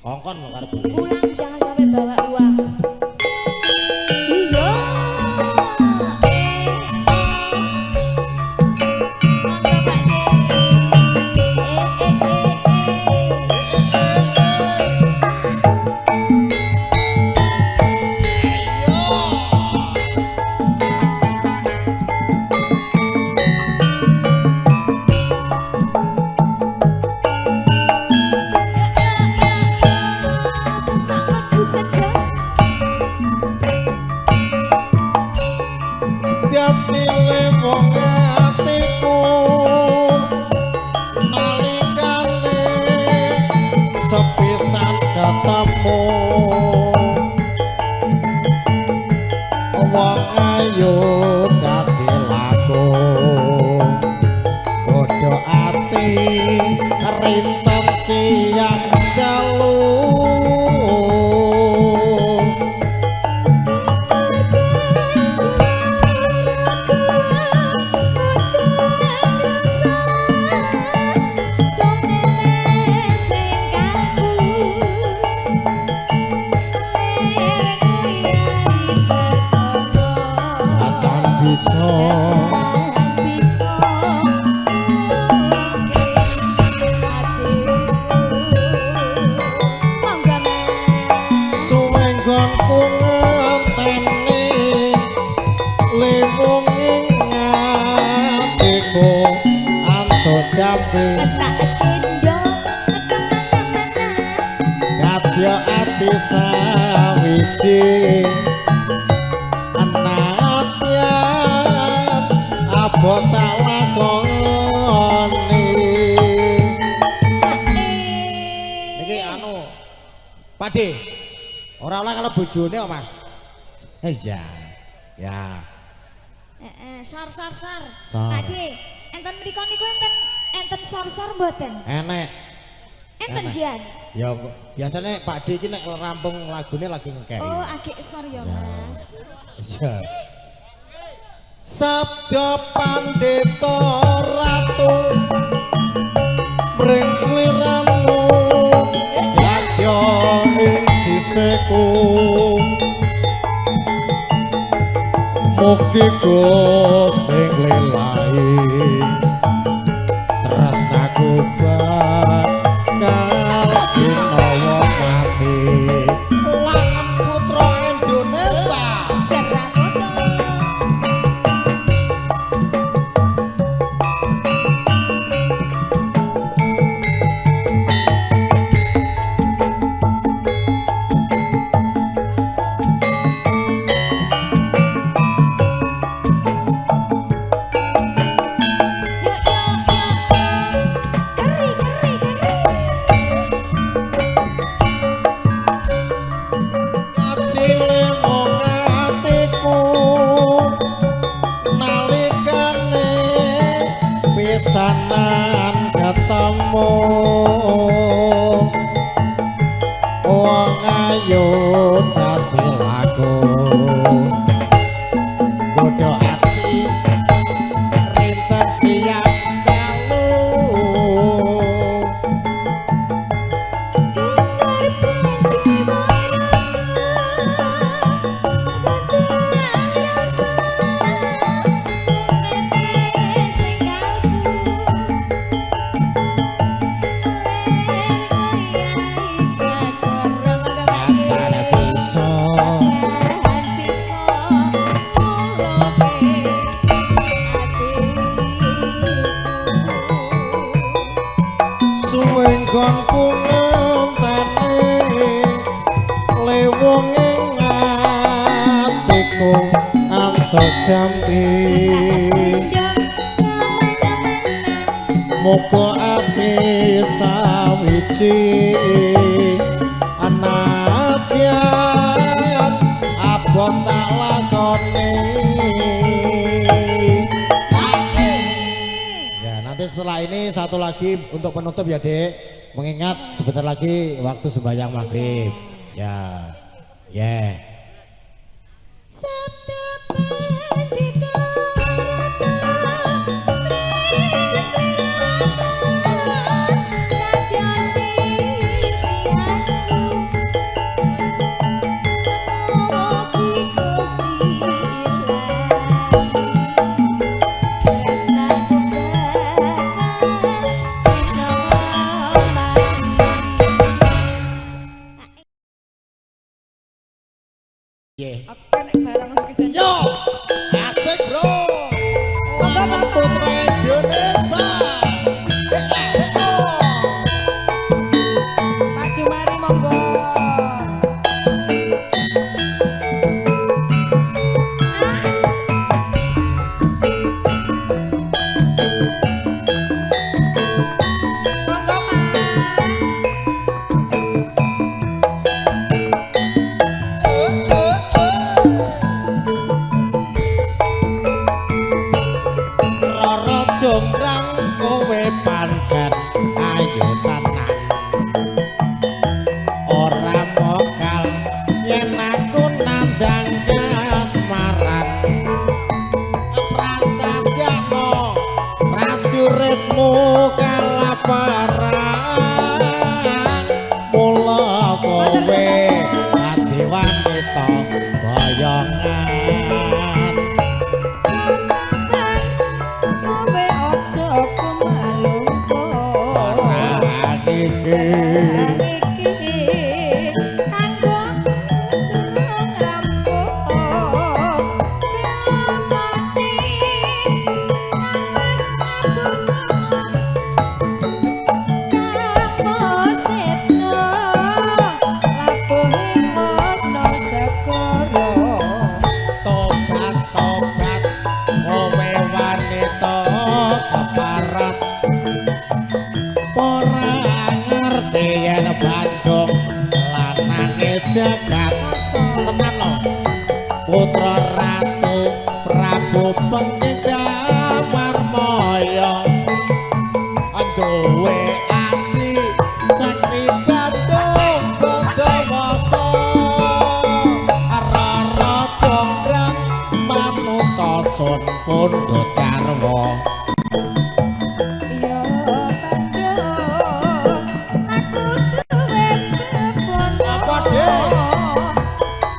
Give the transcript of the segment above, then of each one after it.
Kongkon lo karep. Pulang jangan sampai bawa uang. Iya. Monggo Pak De. Sesama buset ya. Jatine wong atiku nalikane sepisan ketemu wong ayu dadi laku godho ati rinten siang dalu Katan bisa suwe nggonku ngenteni lewung ing atiku anto jambe kadya ati sawiji anatyan abot tak lakoni niki anu Pade ora oleh kalau bojone kok Mas iya ya Sor. Sor. Tadi enten mriku niku enten sor mboten? enek Enten Enak. gian. ya biasanya Pak D iki nek rampung lagune lagi ngekeki Oh, agek sor ya, Mas. iya Sabda Pandita Ratu mring sliramu ladya ing sisiku mugi Gusti nglelahi tresnaku bakal ginawa mati lan putra Indonesia Cerah foto. atine wong atiku nalikane pisanan ketemu wong ayu dadi laku godho ati rinten siang dalu Kata bisa suwe nggonku ngenteni lewung ing atiku anto jambi muga ati sawiji anatyan abot tak lakoni ya nanti setelah ini satu lagi untuk penutup ya Dek mengingat sebentar lagi waktu sembahyang maghrib ya Sabda Pandita Ratu parang mula kowe dadi wanita boyongan kowe aja kumalungko parang iki kanggo durung rampung bela mati Mas Prabu setno labuhing wono segara tobat tobat kowe wanita keparat ora ngerti yen Bandung lanange jagat tenan lho putra ratu Prabu Penggindamar Maya duwe aji sakti Bandung Bondowasa Rara Jonggrang Manutosun pundhut garwa yo Bandung aku duwe kebono Apa, Dek?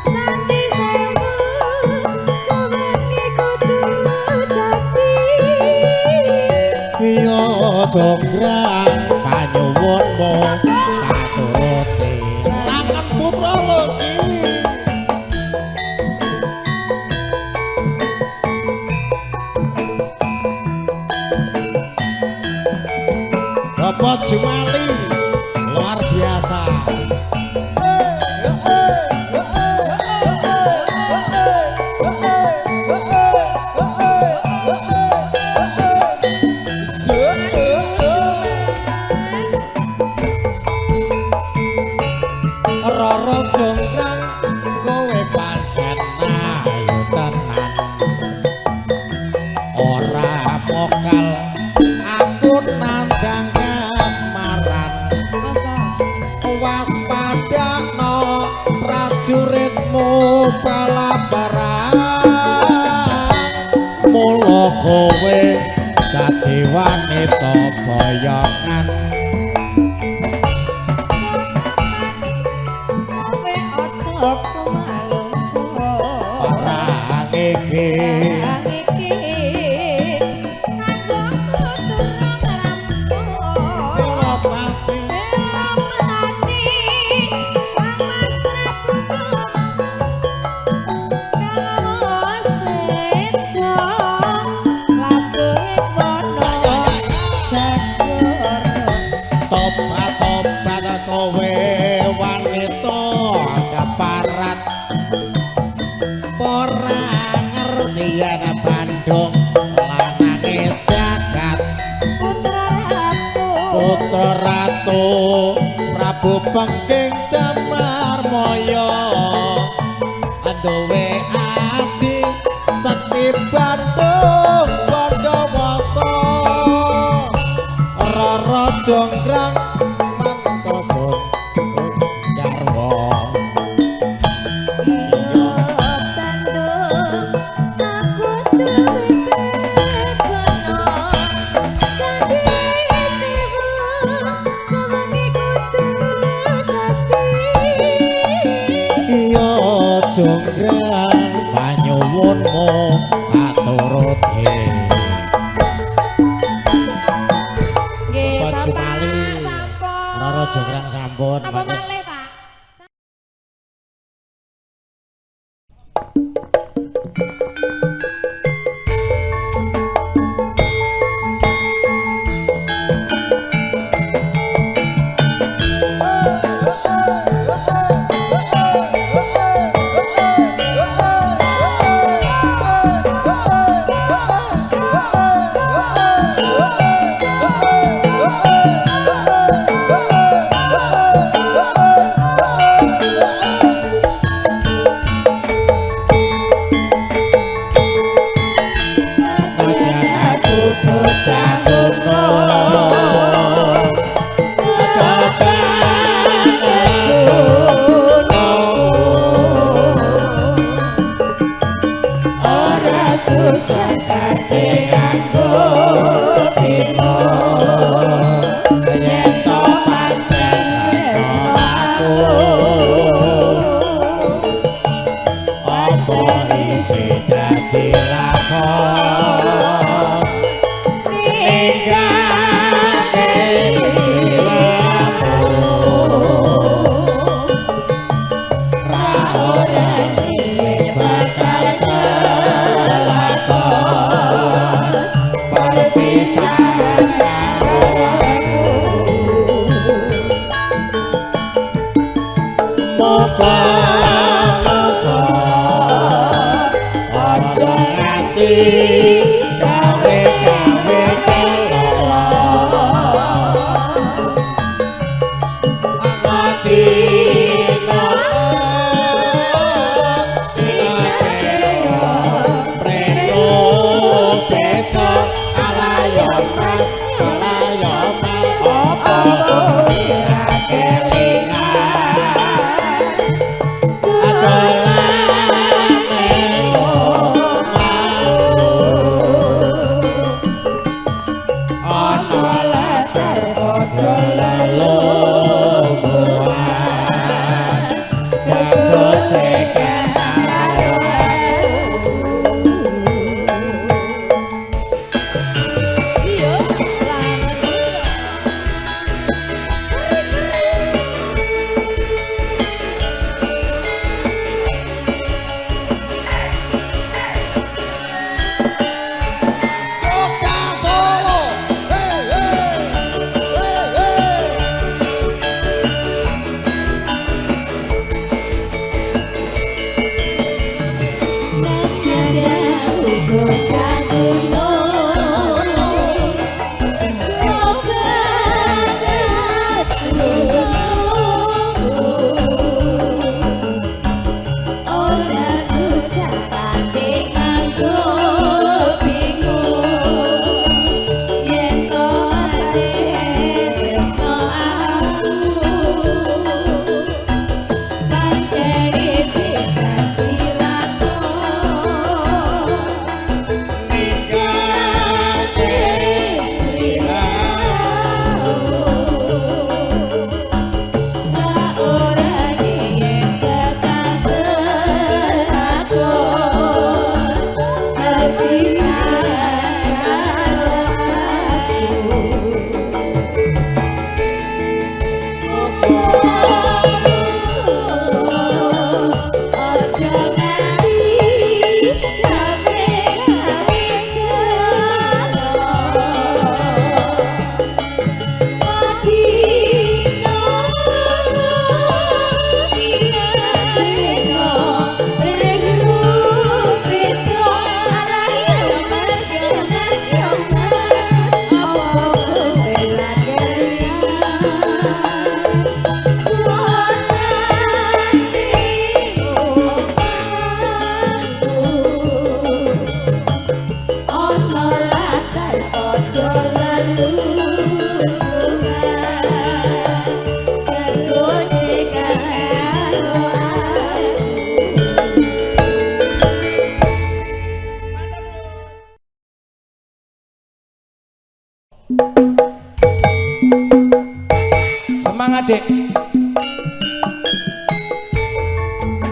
Candi Sewu suwengi kudu dadi iya Jonggrang panyuwunmu tak turuti tangan putra lho iki Bapak Jumali luar biasa Rara Jonggrang kowe pancen ayu tenan ora mokal aku nandang kasmaran waspadano prajuritmu balabaran mula kowe dadi wanita boyongan kowe aja kumalungko parang iki kanggo durung rampung bela mati bela mati Kang Mas Prabu kalau sedo labuhing wono segara tobat tobat kowe wanita keparat ora ngerti yen Bandung lanange jagat putra ratu Prabu Penggindamar Maya duwe aji sakti Bandung Bondowasa Rara Jonggrang Manutosun garwa Iya Bandung aku duwe kebono Candi Sewu suwengi kudu dadi iya Jonggrang panyuwunmu tak turuti nggih Bapak Bapak Jumali. sampun Rara Jonggrang sampun napa malih Pak muga aja nganti gawe-gawe kelelo angati Semangat Dek.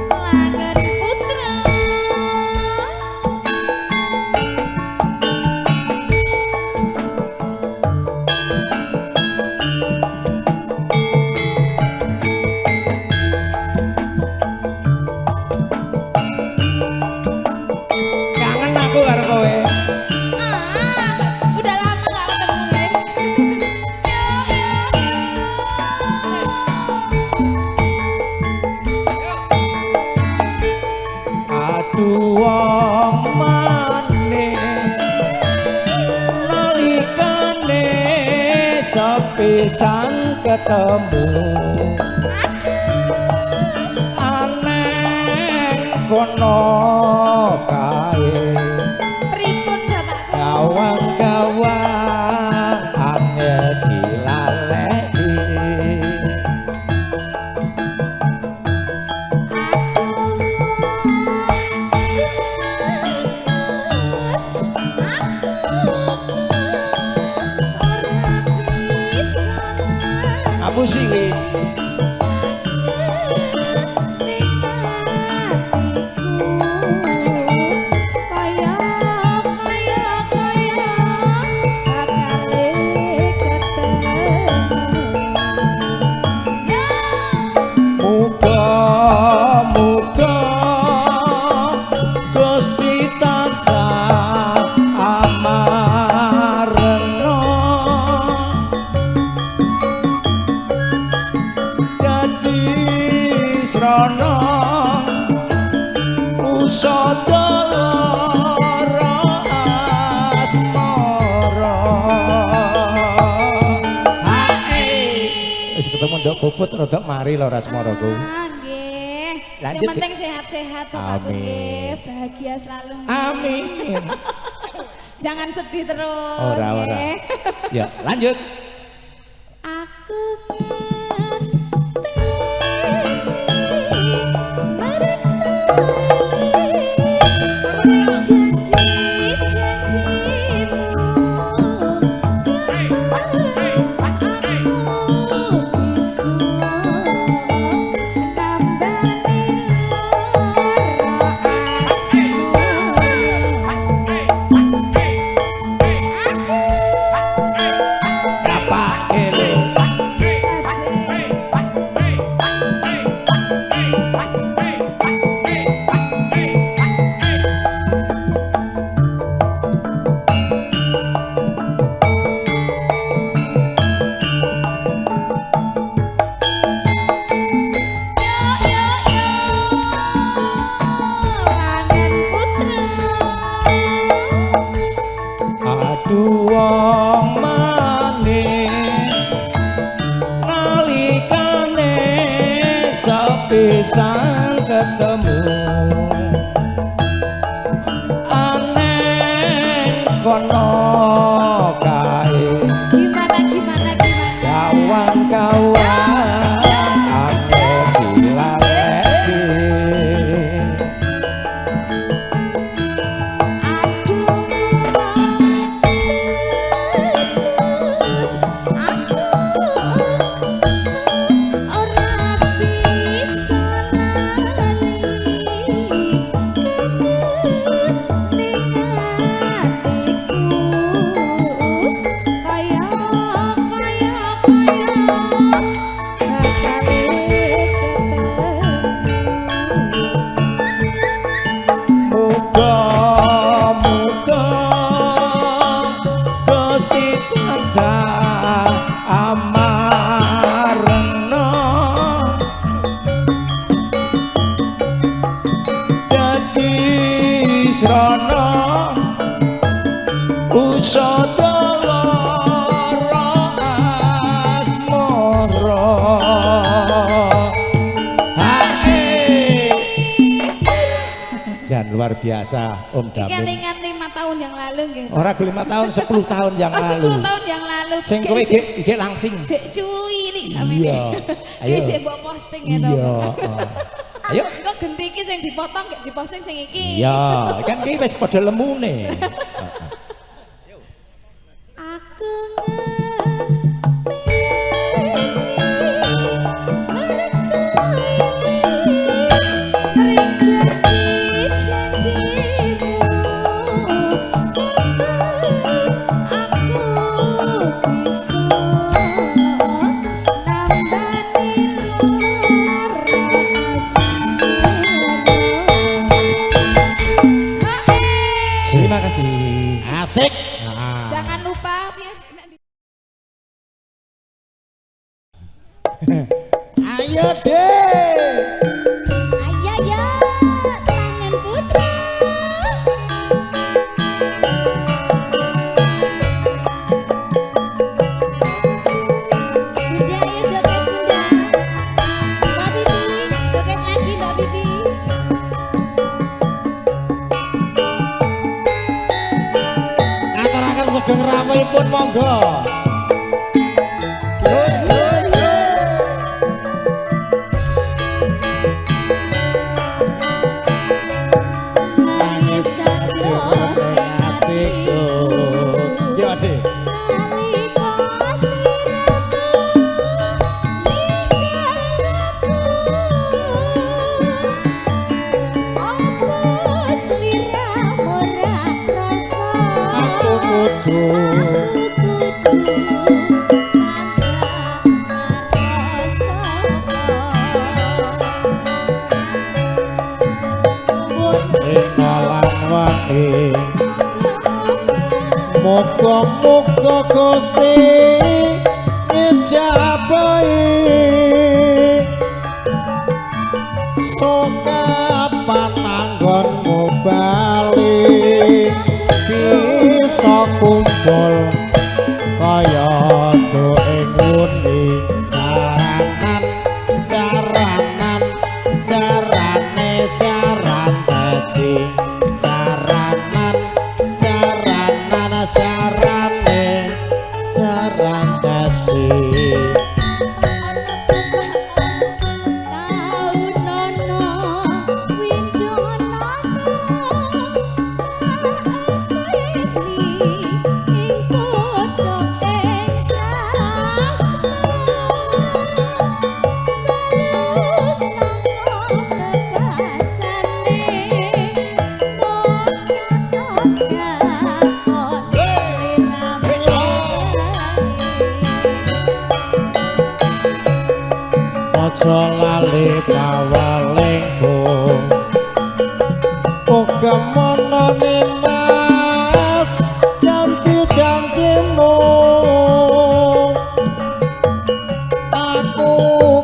Lagan Putra. Kangen aku karo kowe. Udah lama gak ketemu Aduh wong maneh nalikane sepisan ketemu aneh kono kae Pripun bapakku? gawang-gawang angel dilaleki apa sih muga-muga Gusti tansah amarena srana usada lara asmara wis ketemu ndok bobot rada mari lho asmaraku. Nggih. Lanjut, Yang penting sehat-sehat Bapakku nggih, bahagia selalu. Amin. Jangan sedih terus. Ora. nggih. Ya, lanjut. Aku Bapak ele. Aduh wong maning nalikane sepisan ketemu aneh kono kae Gimana? kawan-kawan aku dilaleki Muga-muga Gusti tansah amarna dadi srana usada lara asmara. Jan luar biasa Om Iki Damin. kelingan 5 tahun yang lalu nggih. Ora 5 tahun, 10 tahun yang Oh, lalu. 10 tahun yang lalu. Sing kowe iki langsing. Cek cuwilik sampeyan. Iya. Ayo. Iki cek mbok posting ya to. Iya. Ayo. Kok genti iki sing dipotong gak diposting sing iki. Iya, kan iki wis padha lemune. Aku Terima kasih. Asik. jangan lupa biar Ayo deh. Ayo ya, tangan putra. Bunda ayo joget Bunda. Mbak Bibi, joget lagi Mbak Bibi. Aturaken sugeng rawuhipun monggo. Nangis saja hatiku. Yo Ade. Nalika siramu ninggalku, opo sliramu ora krasa? Aku kudu rinalan wae. Muga-muga Gusti ngejabahi aja lali kawalengku uga monone mas janji-janjimu aku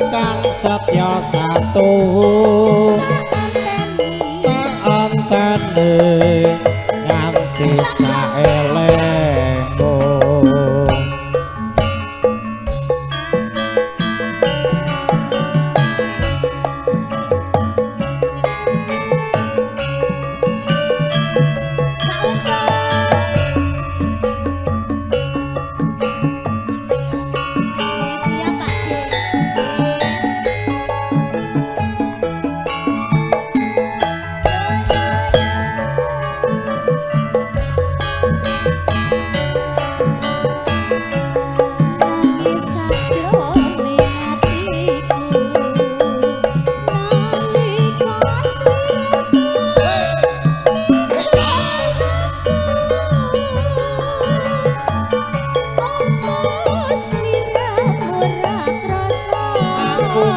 kang setya satu tak antene nganti saelengku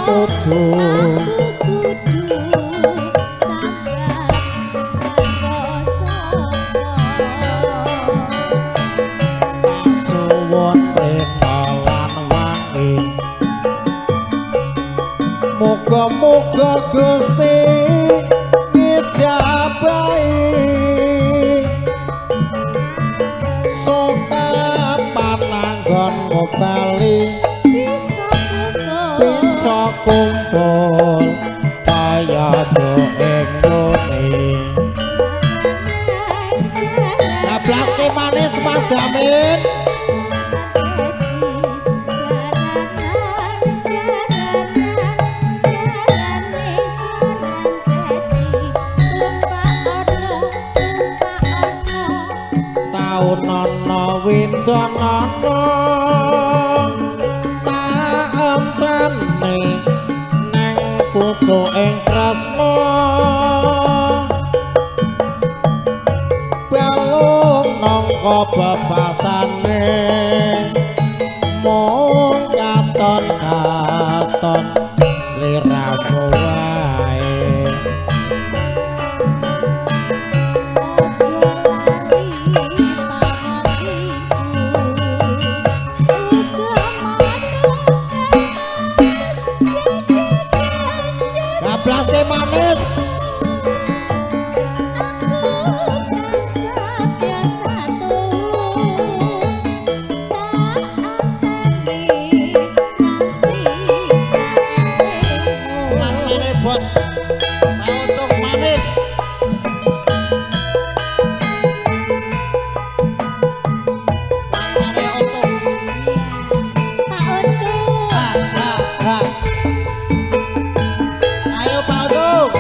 kudu suwun rena lan wangi muga-muga Gusti ngijabahi sokapan anggonmu bali bisa kumpul kaya doeng nuni nablaske manis Mas Damin taun nono windonono tak empeni nang pucuking tresno balung nangka bebasane mung katon-katon sliramu wae Blaste manis ulang-ulangnya bos mau untuk manis ulang-ulangnya untuk Pak Untung. ha. Ayo Pak Untung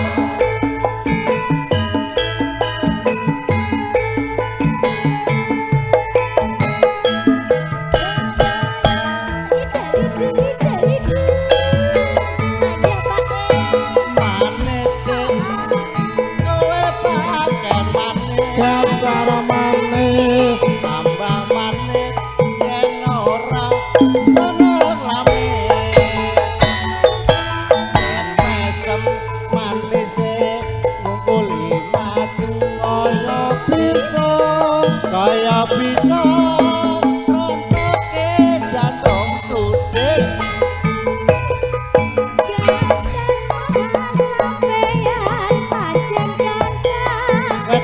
manis deh kowe pancen manis dasar manis tambah manis yen ora seneng lamis yen mesem manise ngungkuli madu kaya bisa rontoke jantung putih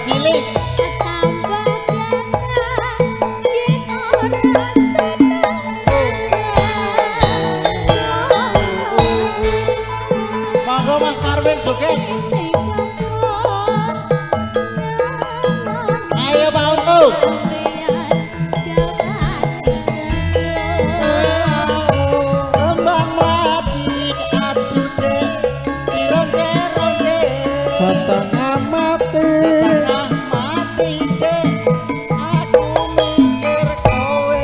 cilik monggo Mas Marwin joget ayo Pak Untung kembang mati aduh deh ironde-ronde setengah mati deh aku mikir kowe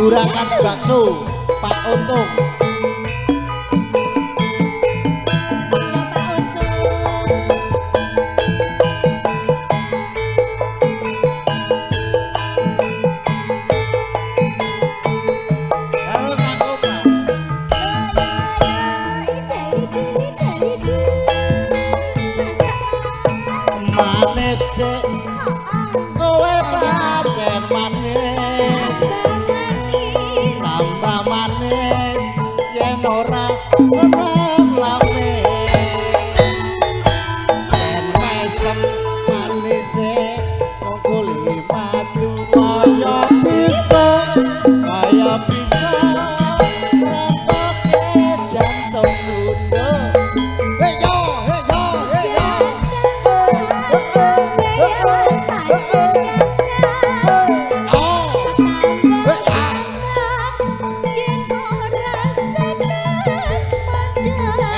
Juragan bakso Pak Untung. Terus aku Pak. Manis dek, kowe pancen manis, tambah manis, yen ora seneng lamis. Yen mesem manise, monggo limatu kaya bisa, retoke jantung mundur. Hey yo, hey yo, hey yo.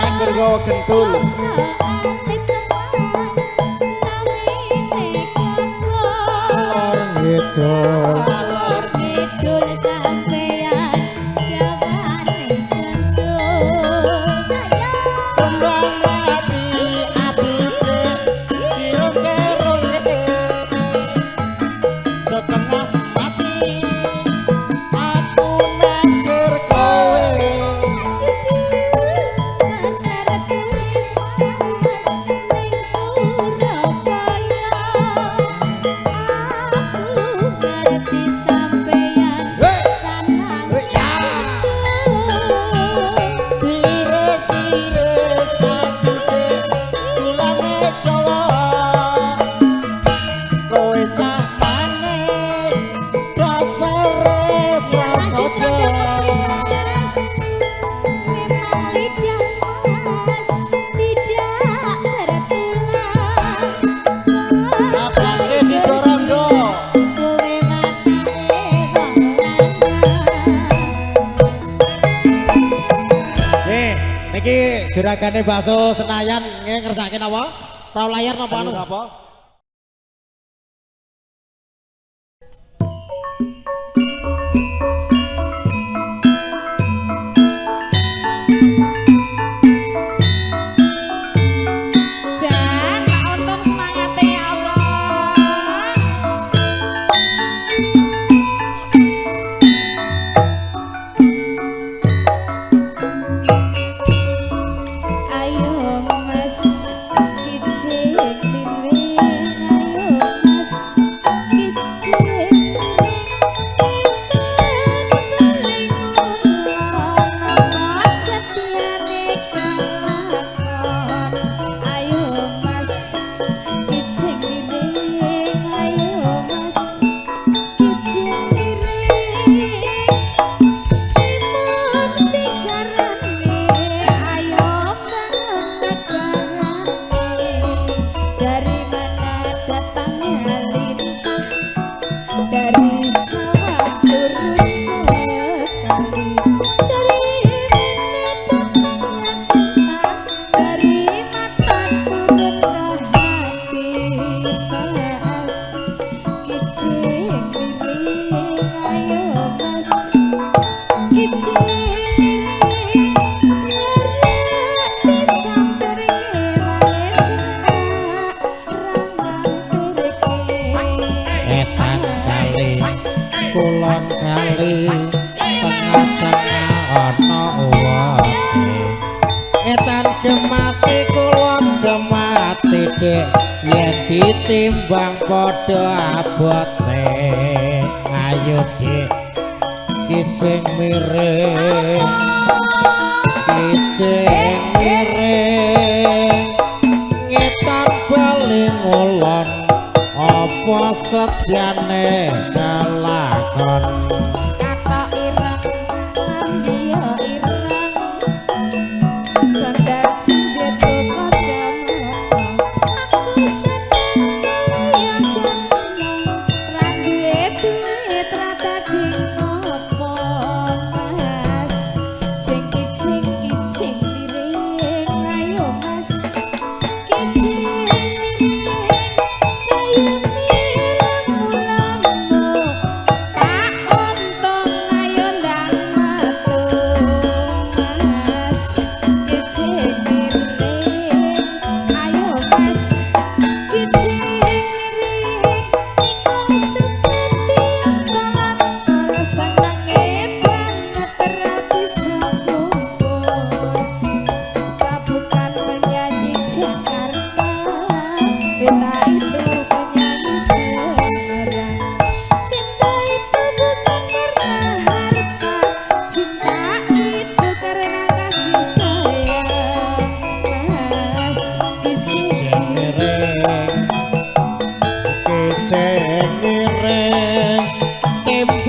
Anggur gentul. Lor ngidul. Alor kidul sampeyan gawane gendul. Kembang ati atine kiro-kiro setengah mati aku naksir kowe. Pasar Tulipas ning Surabaya. Aku ngerti sampeyan sanang Iris-iris adute tulane Jawa. Kowe cah manis dasare prasaja. Memang lidah mas tidak bertulang. Aplaske Sidoarjo. Kowe matine wong lanang. Nih, niki juragane bakso Senayan ngersake napa? Perahu layar napa anu? Jan, Pak Untung semangate ya Allah. Ayo Mas, kicik miring. Ayo Mas, kicik miring. Paling ulon apa setiane kalakon. Ayo Mas, kicik miring. Ayo Mas, kicik miring. Timun sigarane, ayo bangun negarane. Dari mana datangnya lintah, dari sawah turun ke kali. Dari mana datangnya cinta, dari mata turun ke hati. Mas, kicik miring, ayo Mas, kicik miring. Ngerti sampere maecana, rangang pereke. Etan kali, kulon kali, tengah-tengah ana uwate. Etan gemati kulon gemati dek, yen ditimbang padha abote. Ayo dek, kicik miring, kicik miring. Ngetan baling ulon apa setyane kelakon. Kata ireng, ambiya ireng. Sandar jinjet koko jamono. Aku seneng kowe ya seneng. Ra duwe duit ra dadi ngopo Mas. Cing-cing miring, ayo Mas. Kicik miring, kayu milang ulamu. Pak Untung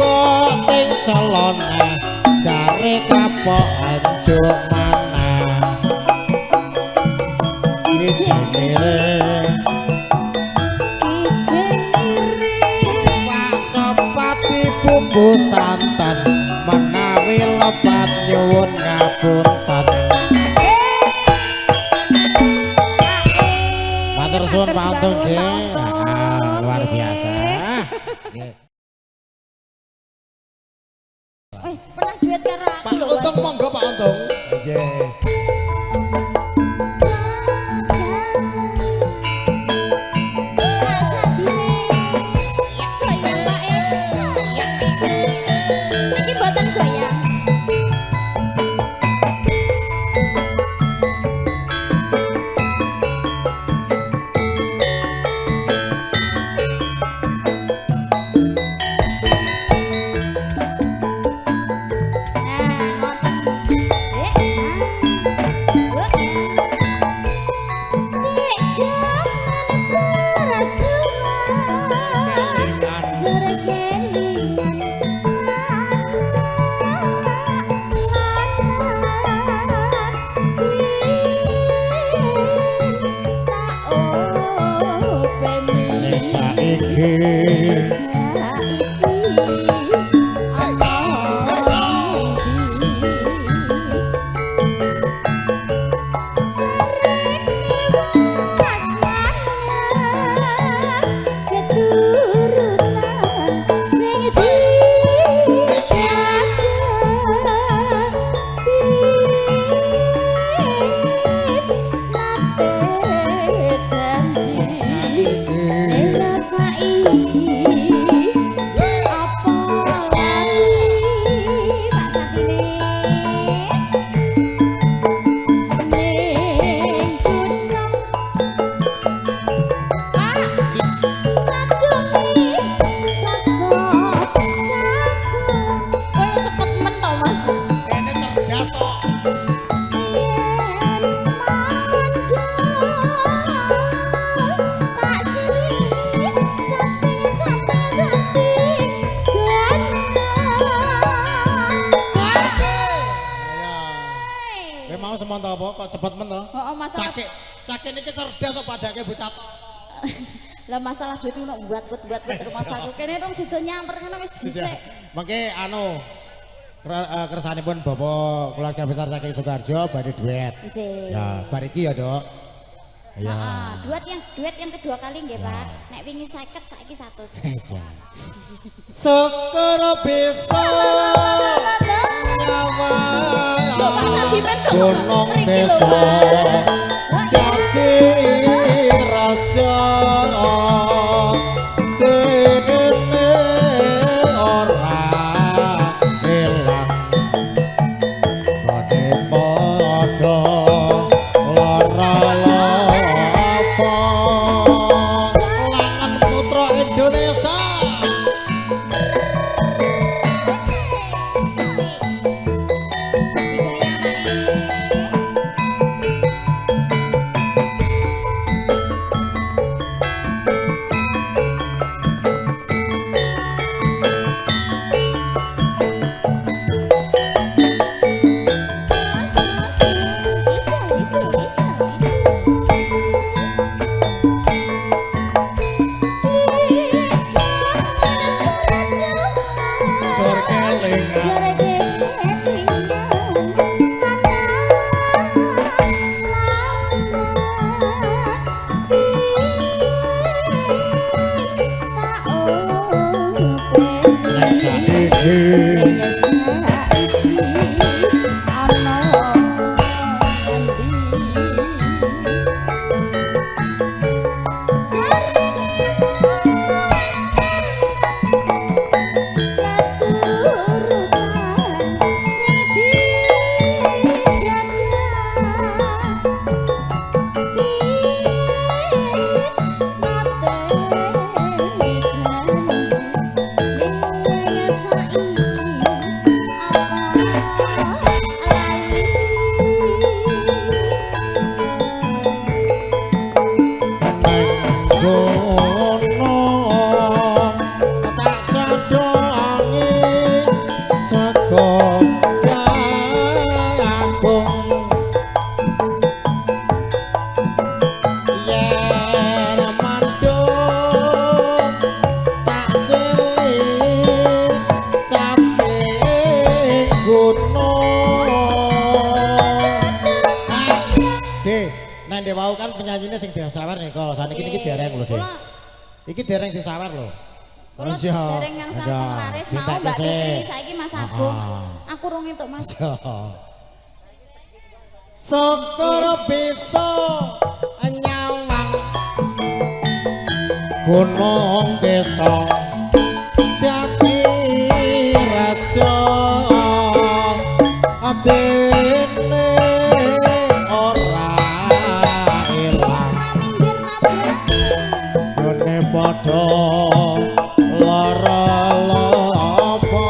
Tibok ting celana jare kapok anjuk manah Ijenire Wasopati bumbu santan menawi lepat nyuwun ngapunten Matur suwun Pak Untung nggih luar biasa nggih Pernah duet karo aku Pak lho. Untung monggo Pak Untung nggih Iki boten goyang. Semonto apa kok cepet men to? Heeh, masalah Cake niki cerdas kok padake bocah to. lah masalah duit ngono buat rumah saku kene dong sido nyamper ngono wis dhisik. Mengke anu kersanipun Bapak keluarga besar saking Sukoharjo badhe duet. Ya, bar iki ya, Dok. Ya. Duet yang kedua kali nggih, Pak. Nek wingi 50 saiki 100. Syukur bisa nyawa gunung desa jadi raja dene ora ilang kode padha lara apa langan putra Indonesia Yes, wau kan penyanyine sing disawer nika, saniki niki dereng lho, Dik. Iki dereng disawar lho. Kula dereng yang sampun laris mau Mbak Fitri saiki Mas Agung. Aku rung entuk Mas. Syukur bisa nyawang gunung desa dadi raja adene ora ilang yone padha lara lopo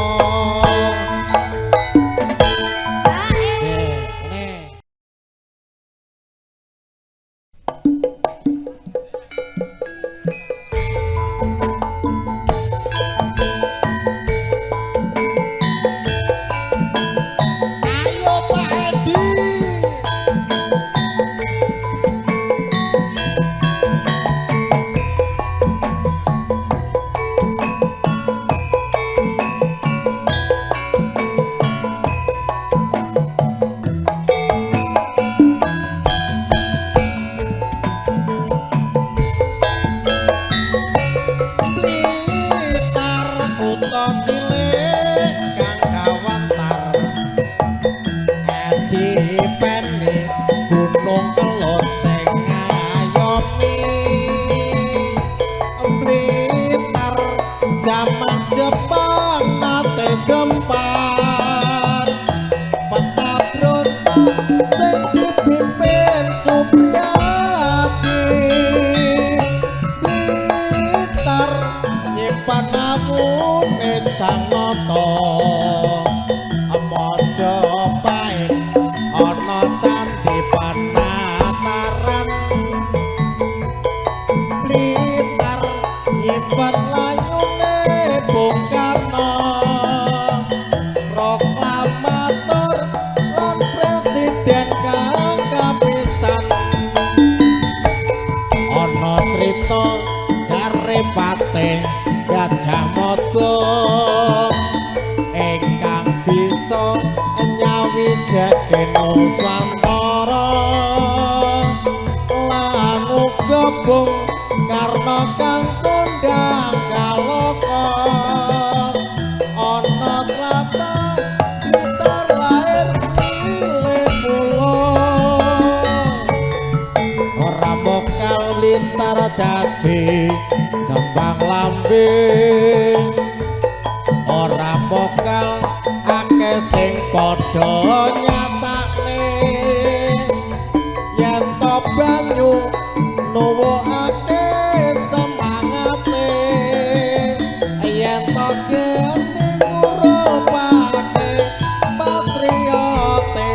zaman Jepang nate gempar petabrota sing dipimpin Supriyati Blitar nyimpan namune Sangoto Mojopahit ana candi Panataran Blitar nyimpan layune Bung Karno proklamator lan presiden kang kapisan ana crita jare patih Gajah Mada ingkang bisa nyawijake Nuswantara lan uga Bung Karno kang kondang kaloka ana tlatah Blitar lair milih kula ora mokal Blitar dadi kembang lambing ora mokal akeh sing padha nyatakne yen to banyu nuwuhake semangate yen to gene ngurupake patriote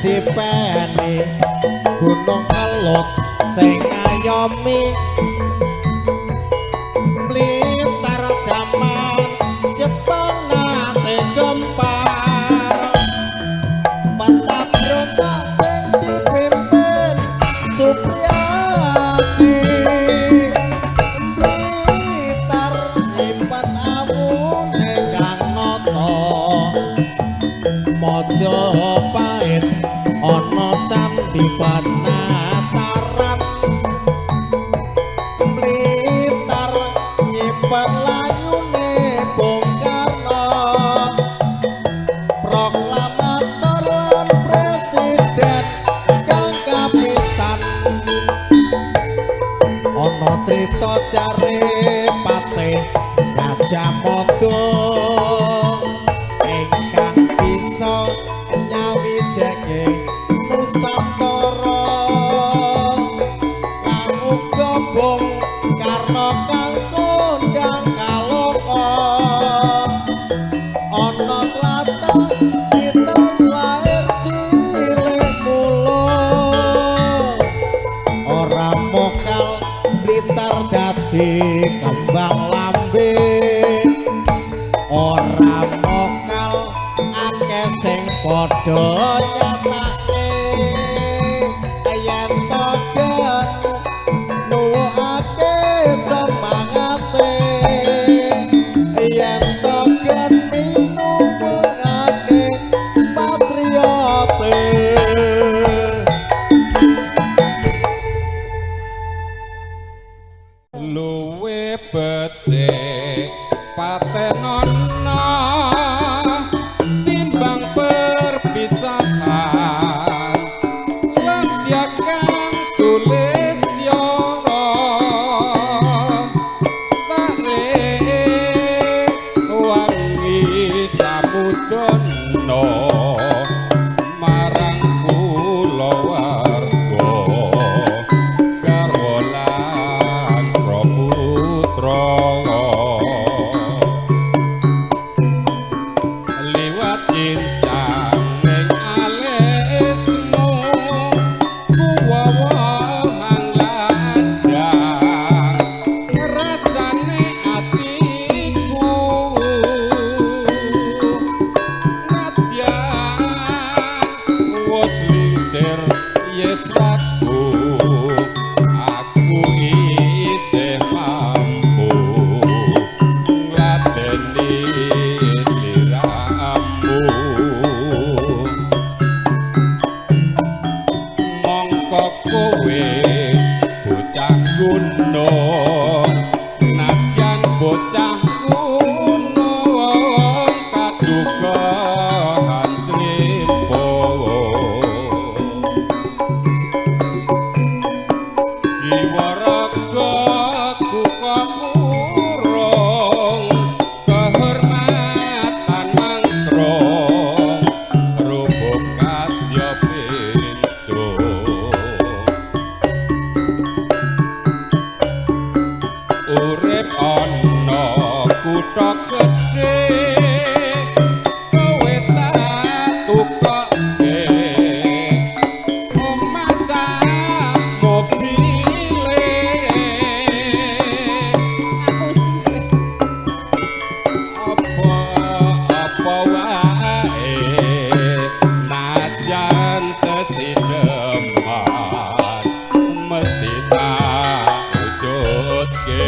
dipeni gunung kelut sing ngayomi Blitar jaman Jepang nate gempar petabrota sing dipimpin Supriyati Blitar nyimpen awune kang nata Mojopahit ana candi Panataran Blitar nyimpen layune Bung Karno proklamator lan presiden kang kapisan ana crita jare patih Gajah Mada ingkang bisa nyawijake Nusantara lan uga Bung Karno kang kondang kaloka ana ora mokal Blitar dadi kembang lambe ora mokal akeh sing padha nyatake yen to gen nuwake semangate yen to gen nuwake patriote luwe becik patenono timbang perpisahan latyakan sulistyo tarik wangi samudono marang kulawarga karolan praputra liwat cincang ning alismu kuwawahan ladang rasane atiku nadyan wis lingsir yes aku isih mampu ngladeni sliramu mongko kowe bocah gunung najan bocah gunung kadugahan srimpo jiwa raga kuka kurung kehormatan mangkrong rubuk kadya pincung urip ana kutha gedhe kowe tak tukoke omah sak mobile Aku sih. apa wae najan sesideman mesti tak wujudke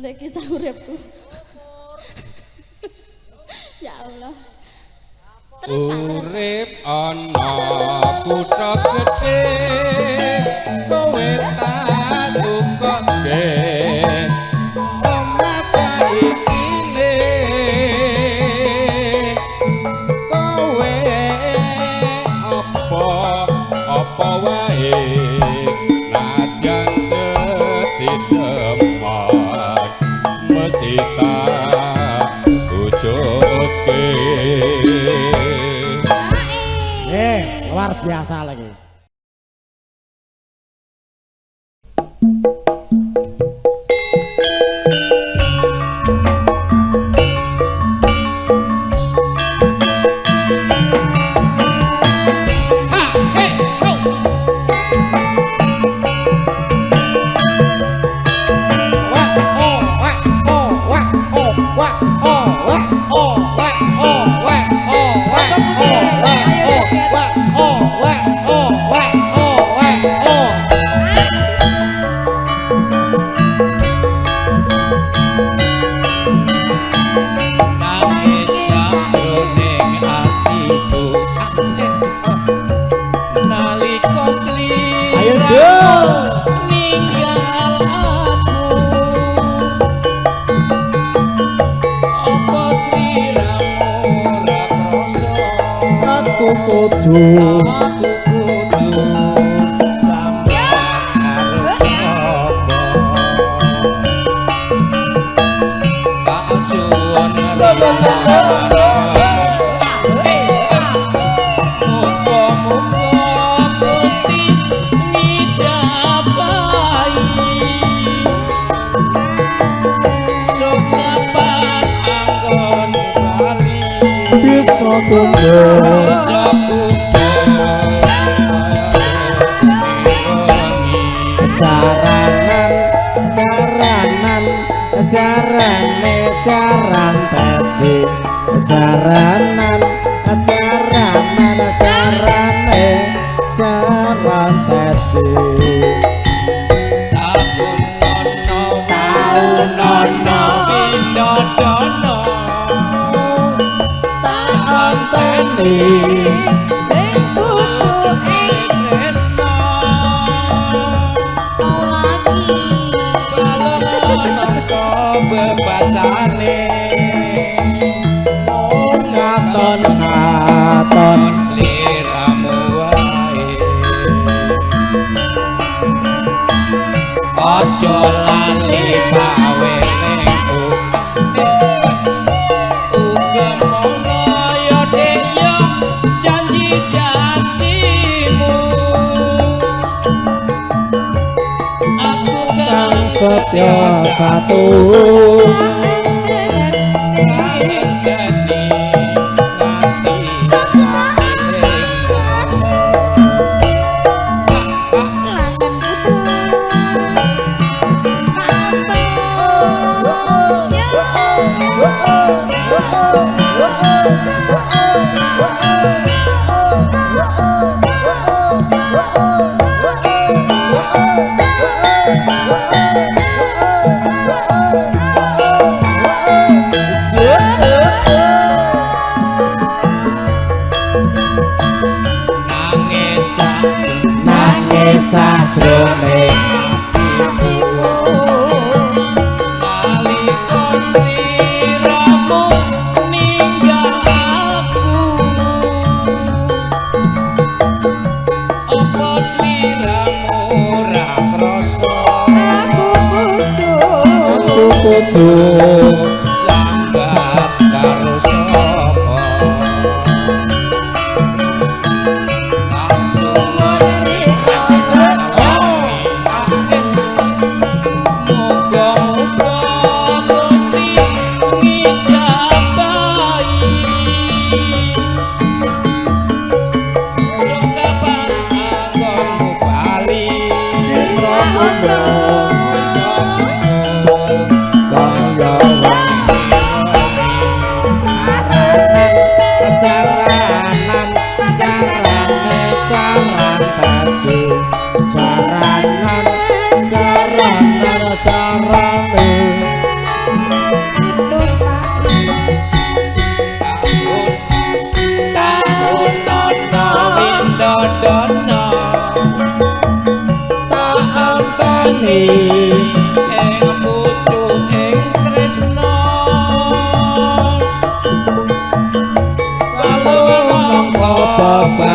judulnya kisah uripku. Ya Allah. Terus Pak, urip ana kutha gedhe kowe tak tukoke semasa isine kowe apa wae najan sesideman mesti tak bujuke. Luar biasa lagi.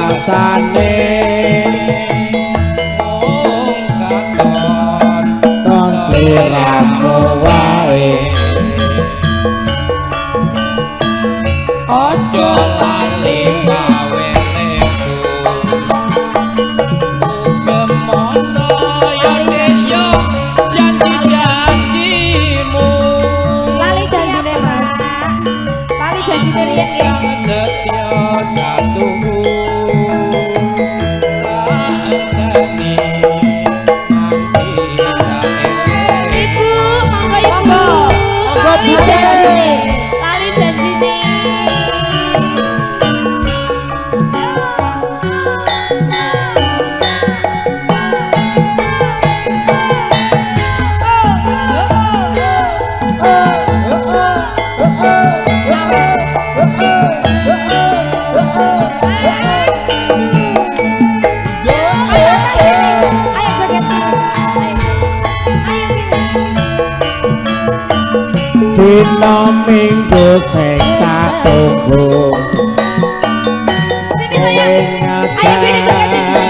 rasane mung katon ton sliramu wae aja lali gawe retu gemono ya yo janji-janjimu Lali janjine Mas. Lali janjine riyen nggih. yang setia satu tak nanti sae Ibu, monggo Ibu. Lali janjine. Lali janjine. Ayo joget sini. Ayo sini. dina minggu sing tak tunggu Sini sayang. Ayo sini joget sini.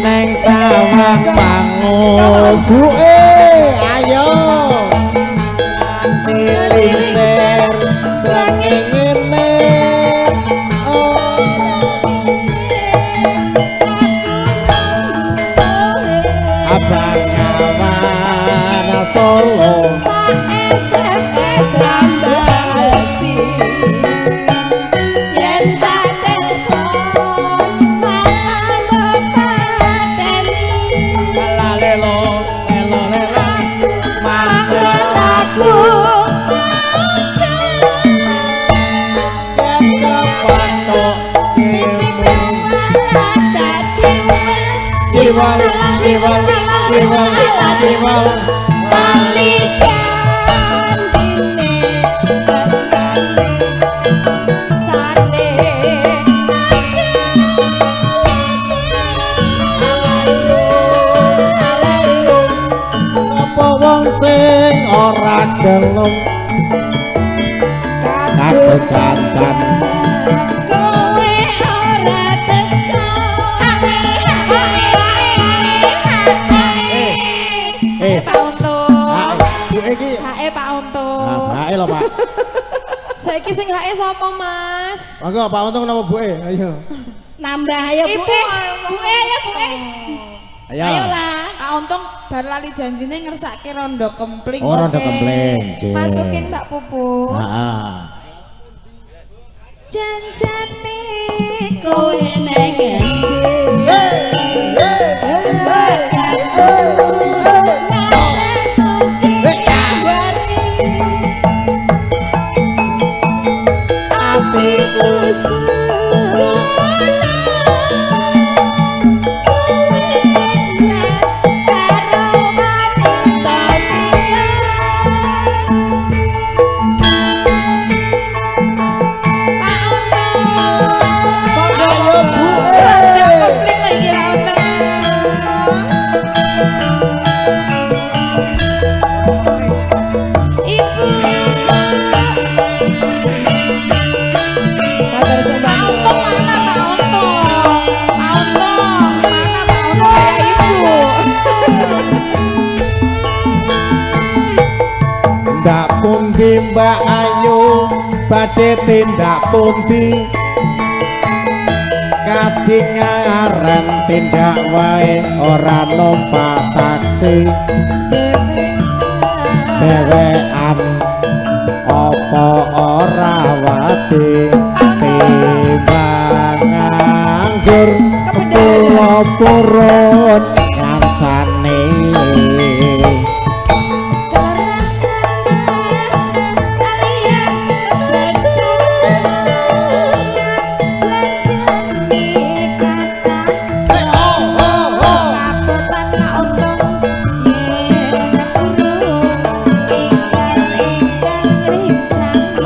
neng sawah mangun ayo nganti lingsir srengenge abang ngawana solo SMS rambasi yen tak telepon malah pateni lelo lelo lelo mangkel aku yen kepatok jiwal jiwal jiwal jiwal lali janjine sate apa wong sing ora gelem kadang-kadang kowe ora teko Pak Untung Bu iki hae Pak Untung bae lho Pak saiki sing hae sapa Mas monggo Pak Untung nama Bu ayo Nambah ayo Bu. Ibu, Bu ayo Bu. ayo Ayolah. Pak Untung bar lali janjine ngersake rondo kempling oh rondo oke. kempling Cik. Masukin Mbak Pupu heeh janjane Kowe neng atiku ayo Bu Komplit lagi Pak Untung Ibu Matur sembah Pak Untung mana Pak Untung Pak Untung mana Pak Untung ya Ibu ndak pundi Mbak Ayu badhe tindak pundi kadingaran tindak wae ora numpak taksi dewean apa ora wati timbang nganggur kula purun ngansane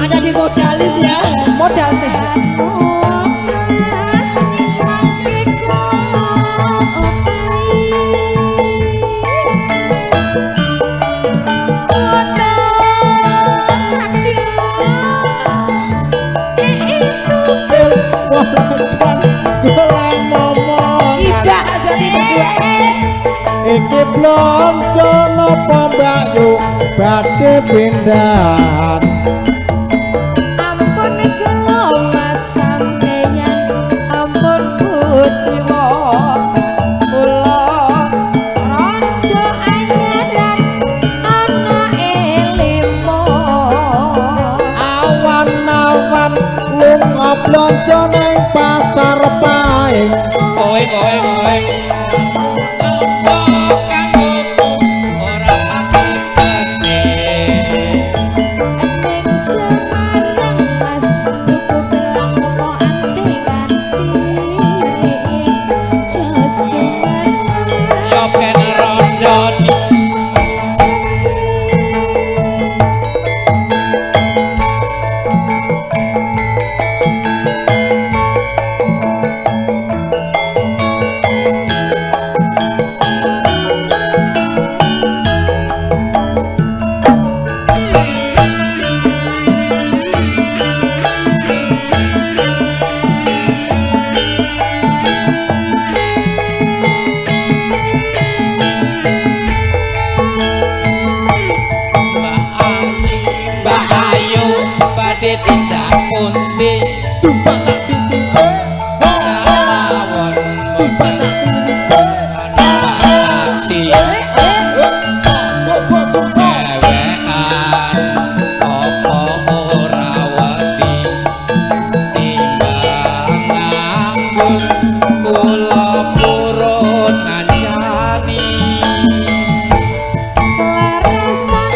Ada di modalin ya. modal sehat golek iki blonjo napa Mbak Yu badhe pindahan Ampun kula Mas sampeyan ampun kuciwa kula rondo anyaran ana elimo awan-awan lunga blonjo ning pasar paing kowe ning Semarang Mas tuku gelang apa anting-anting jos Semarang yo ben rondon Mbak Ayu badhe tindak pundi tumpah tak titik lawon taksi dewekan apa ora wedi timbang nganggur kula purun ngancani Larasan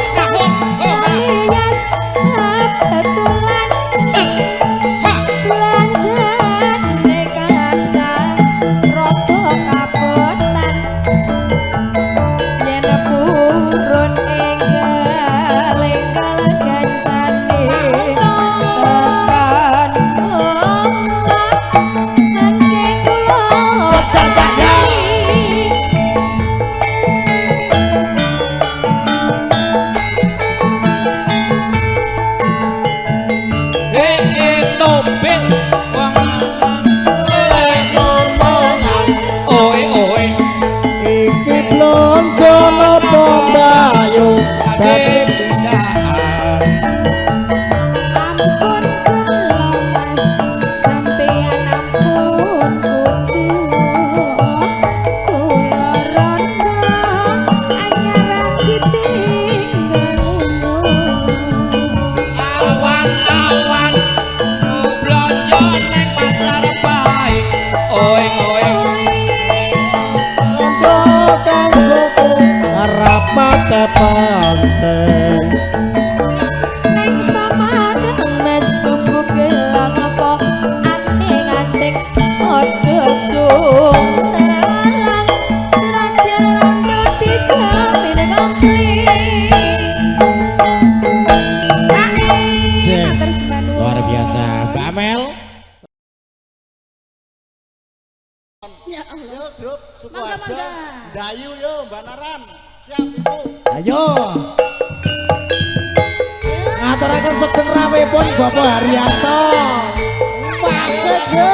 alias kebetulan belanjane kadang rada kabotan yen purun enggal gancane tekan nangke kula tombeng wong oe iki blonjo napa Mbak Yu badhe pindahan ampun kula Mas sampeyan ampun kuciwa kula rondo anyaran ditinggal awan-awan blonjo ning pasar baik oe Rondo kanggoku rapat penting Neng Semarang Mas tuku gelang apa anting-anting ojo sungtelang seranjang rondo dijamin komplit Sip. matur sembah nuwun. luar biasa Mbak Mel Ya Allah. Yo grup Mangga, Sukoharjo mangga. Dayu yo Mbak Naran siap Ibu ayo ngaturaken sugeng rawuhipun Bapak Haryanto Masuk yo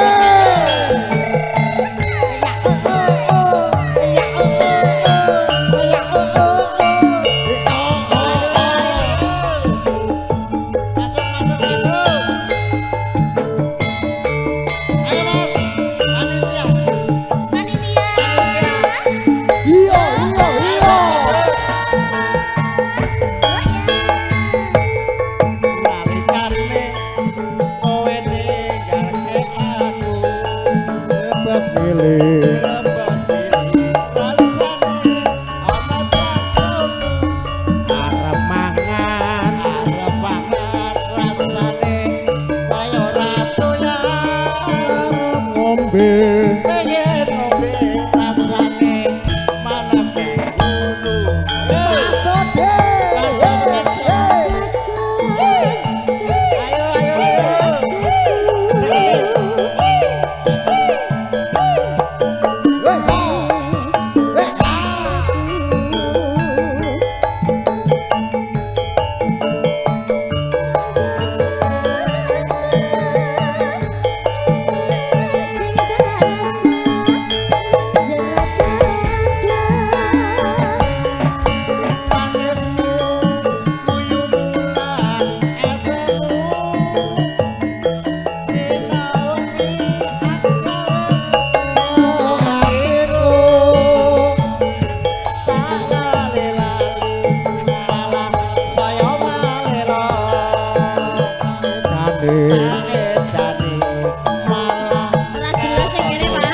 masuk ayo Mas panitia Panitia. iya iya iya Oh ya. nalikane kowe ninggalke aku edani malah Ora jelas sing kene, Pak.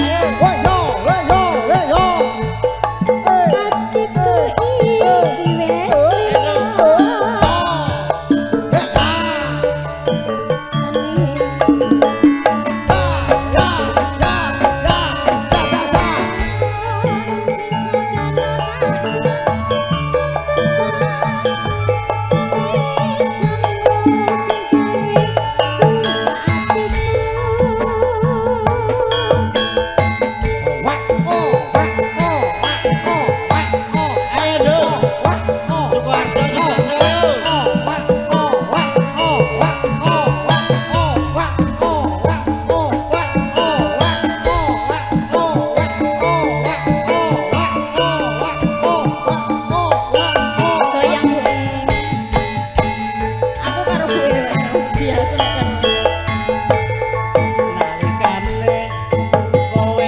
ayo woi yo Hatiku iki wis ayo dong Sukoharjo goyang Bu. Aku karo Bu ya. Dia aku nek karo. nalikane kowe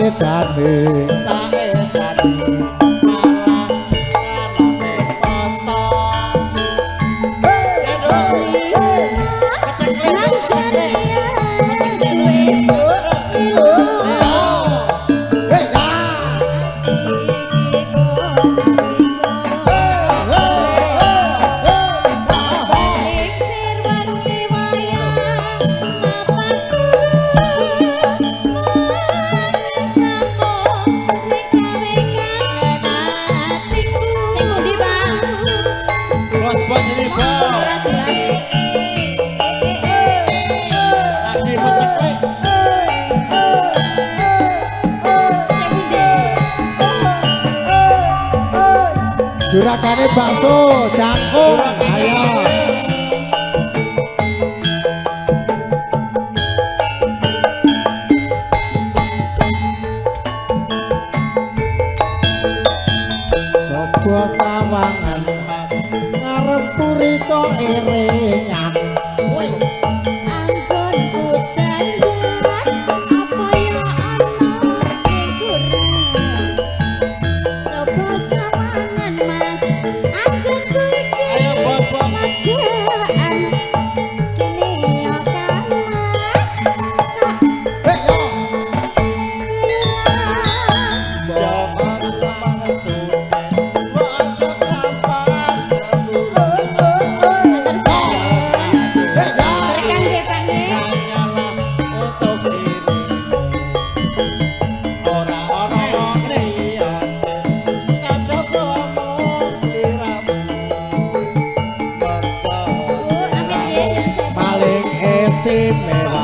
edane Bos-bos ini bos lagi menceklik juragane bakso jangkung ayo coba sawangan ngarep puri kok iringan woi Anggon budan bulan apa ya ana sing kurang coba samangan Mas anggon ku iki ayo bos-bos magean kene ya Kang Mas kok paling istimewa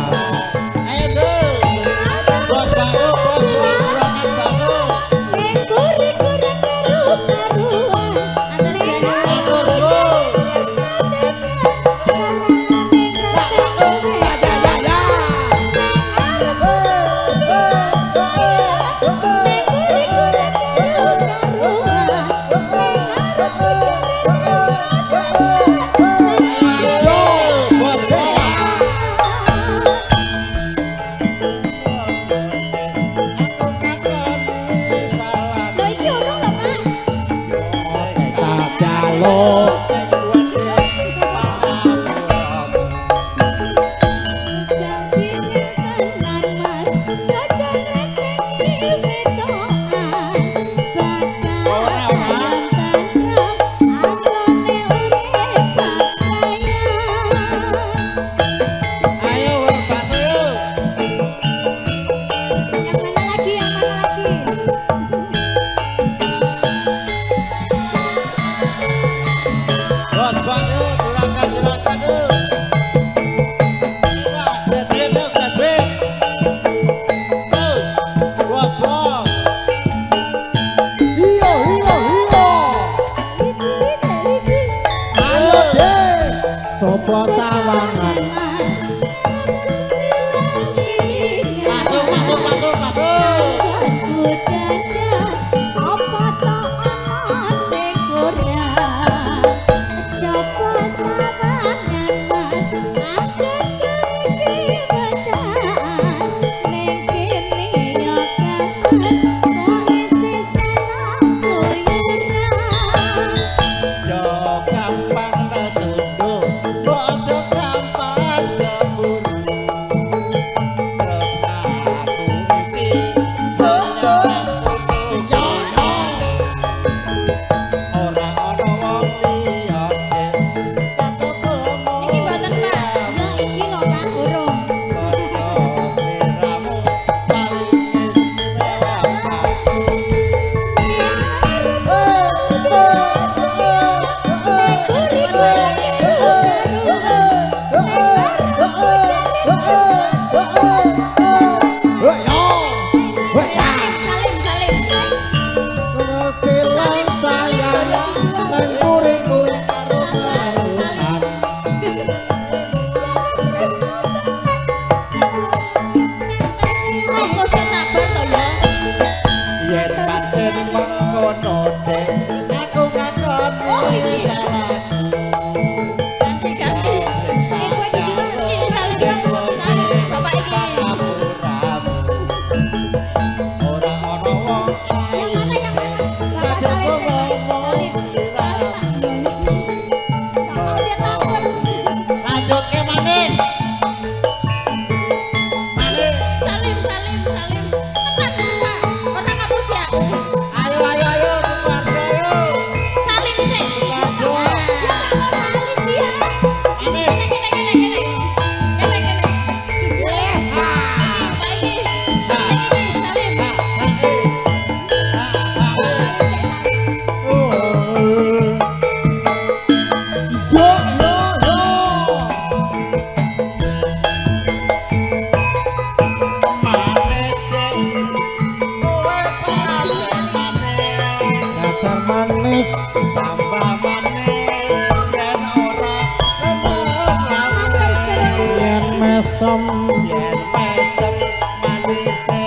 mesem yen mesem manise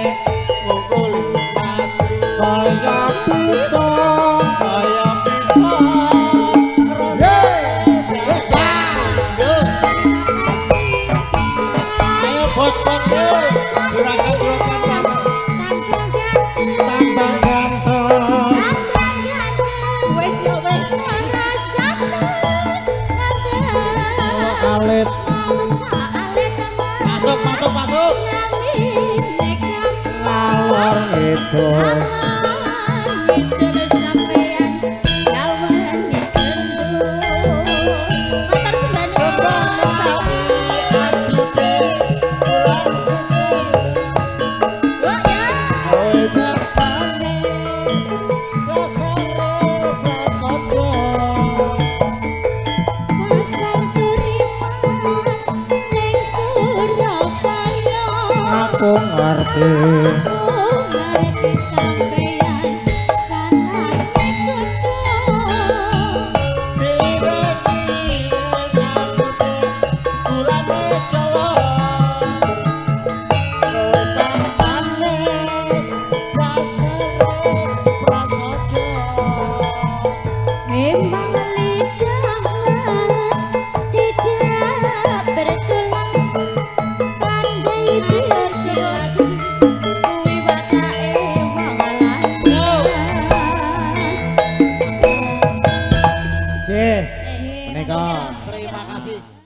ngungkul mati kaya pisang kaya pisang rene ayo bot-bot juragan tambah ganteng Wes yo wes. alit masuk masuk masuk ngalor itu aku ngerti Memang lidah mas tidak bertulang, pandai bersilat kuwi watake wong lanang. Cih menika